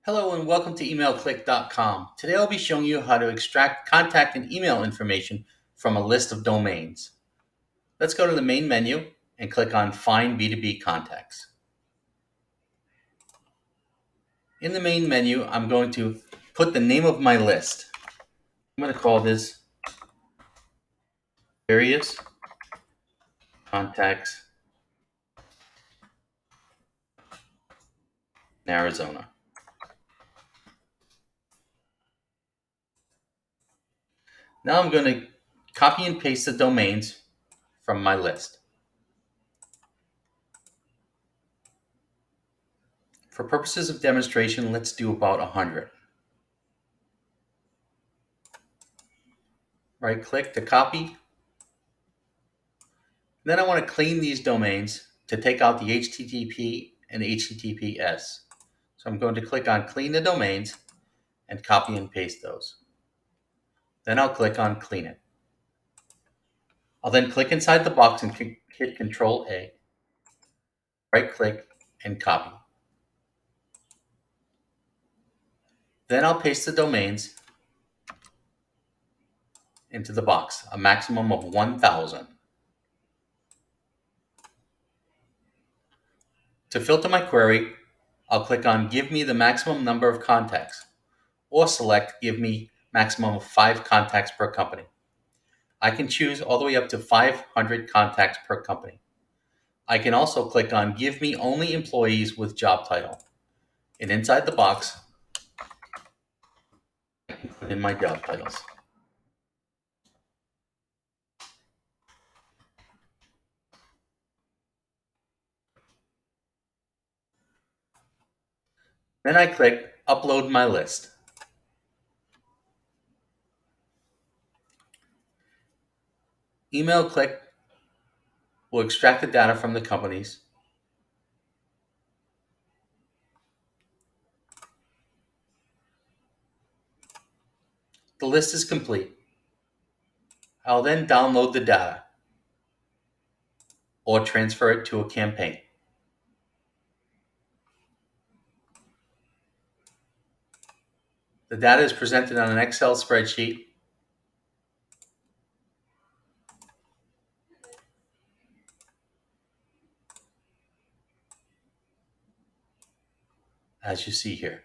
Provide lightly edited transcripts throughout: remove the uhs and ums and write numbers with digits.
Hello and welcome to emailclick.com. Today I'll be showing you how to extract contact and email information from a list of domains. Let's go to the main menu and click on Find B2B Contacts. In the main menu, I'm going to put the name of my list. I'm going to call this Various Contacts in Arizona. Now I'm going to copy and paste the domains from my list. For purposes of demonstration, let's do about 100. Right click to copy. Then I want to clean these domains to take out the HTTP and HTTPS. So I'm going to click on Clean the Domains and copy and paste those. Then I'll click on Clean It. I'll then click inside the box and hit Control A, right click and copy. Then I'll paste the domains into the box, a maximum of 1,000. To filter my query, I'll click on Give me the maximum number of contacts, or select Give me maximum of 5 contacts per company. I can choose all the way up to 500 contacts per company. I can also click on Give me only employees with job title. And inside the box, I can put in my job titles. Then I click Upload my list. Email Click will extract the data from the companies. The list is complete. I'll then download the data or transfer it to a campaign. The data is presented on an Excel spreadsheet. As you see here.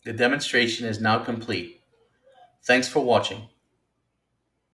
The demonstration is now complete. Thanks for watching.